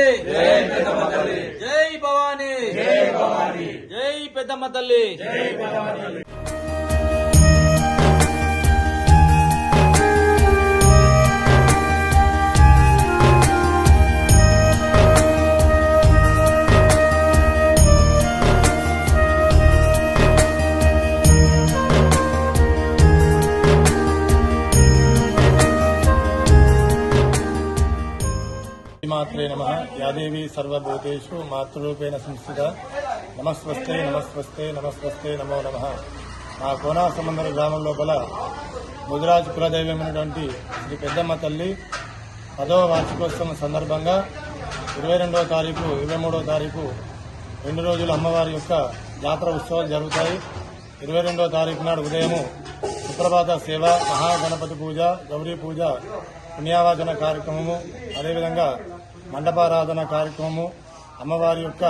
జై భవానీ, జై పెద్దమ్మ తల్లి. మాత్రే నమః. యాదేవి సర్వభూతేషు మాతృరూపేణ సంస్థిత. నమస్వస్తే నమస్వస్తే నమస్వస్తే నమో నమః. మా కోనా సముద్ర గ్రామం లోపల ముదిరాజు కులదైవమైనటువంటి శ్రీ పెద్దమ్మ తల్లి 10వ వార్షికోత్సవం సందర్భంగా 22వ తారీఖు 23వ తారీఖు 2 రోజులు అమ్మవారి యొక్క జాతర ఉత్సవాలు జరుగుతాయి. 22వ తారీఖు నాడు ఉదయము సుప్రభాత సేవ, మహాగణపతి పూజ, గౌరీ పూజ, పుణ్యావాచన కార్యక్రమము, అదేవిధంగా మండపారాధన కార్యక్రమము, అమ్మవారి యొక్క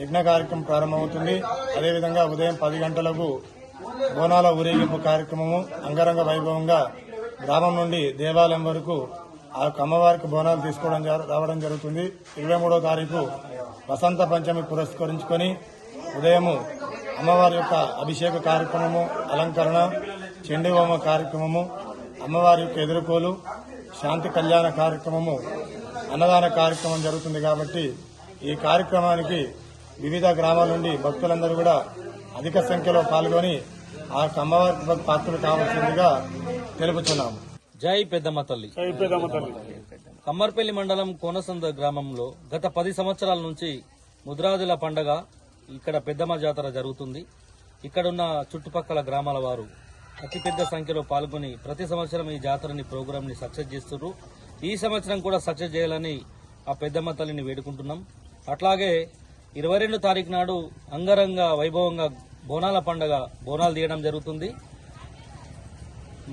యజ్ఞ కార్యక్రమం ప్రారంభమవుతుంది. అదేవిధంగా ఉదయం 10 గంటలకు బోనాల ఊరేగింపు కార్యక్రమము అంగరంగ వైభవంగా గ్రామం నుండి దేవాలయం వరకు ఆ అమ్మవారికి బోనాలు తీసుకోవడం రావడం జరుగుతుంది. 23వ తారీఖు వసంత పంచమి పురస్కరించుకొని ఉదయము అమ్మవారి యొక్క అభిషేక కార్యక్రమము, అలంకరణ, చండీ హోమ కార్యక్రమము, అమ్మవారి యొక్క ఎదుర్కోలు, శాంతి కళ్యాణ కార్యక్రమము, అన్నదాన కార్యక్రమం జరుగుతుంది. కాబట్టి ఈ కార్యక్రమానికి వివిధ గ్రామాల నుండి భక్తులందరూ కూడా అధిక సంఖ్యలో పాల్గొని ఆ అమ్మవారి పాత్రలు కావాల్సిందిగా తెలుపుతున్నాము. జై పెద్దమ్మ తల్లి. కమ్మర్పల్లి మండలం కోనసంద గ్రామంలో గత 10 సంవత్సరాల నుంచి ముద్రాదుల పండగ ఇక్కడ పెద్దమ్మ జాతర జరుగుతుంది. ఇక్కడున్న చుట్టుపక్కల గ్రామాల వారు అతిపెద్ద సంఖ్యలో పాల్గొని ప్రతి సంవత్సరం ఈ జాతరని ప్రోగ్రామ్ ని సక్సెస్ చేస్తున్నారు. ఈ సంవత్సరం కూడా సక్సెస్ చేయాలని ఆ పెద్దమ్మ తల్లిని వేడుకుంటున్నాం. అట్లాగే 22 తారీఖు నాడు అంగరంగ వైభవంగా బోనాల పండగ బోనాలు తీయడం జరుగుతుంది.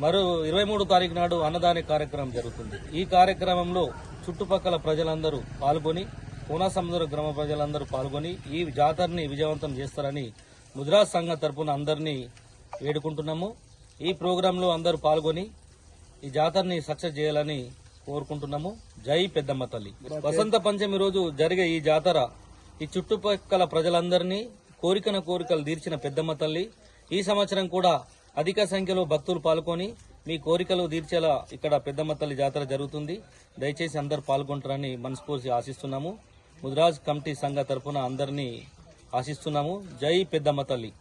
మరో 23 తారీఖు నాడు అన్నదాన కార్యక్రమం జరుగుతుంది. ఈ కార్యక్రమంలో చుట్టుపక్కల ప్రజలందరూ పాల్గొని, కోనసముద్ర గ్రామ ప్రజలందరూ పాల్గొని ఈ జాతరని విజయవంతం చేస్తారని ముద్రాజ్ సంఘం తరపున అందరినీ వేడుకుంటున్నాము. ఈ ప్రోగ్రాంలో అందరూ పాల్గొని ఈ జాతరని సక్సెస్ చేయాలని కోరుకుంటున్నాము. జై పెద్దమ్మ తల్లి. వసంత పంచమి రోజు జరిగే ఈ జాతర ఈ చుట్టుపక్కల ప్రజలందరినీ కోరికలు తీర్చిన పెద్దమ్మ తల్లి ఈ సంవత్సరం కూడా అధిక సంఖ్యలో భక్తులు పాల్గొని మీ కోరికలు తీర్చేలా ఇక్కడ పెద్దమ్మ తల్లి జాతర జరుగుతుంది. దయచేసి అందరూ పాల్గొంటారని మనస్ఫూర్తి ఆశిస్తున్నాము. ముద్రాజ్ కమిటీ సంఘ తరపున అందరినీ ఆశిస్తున్నాము. జై పెద్దమ్మ తల్లి.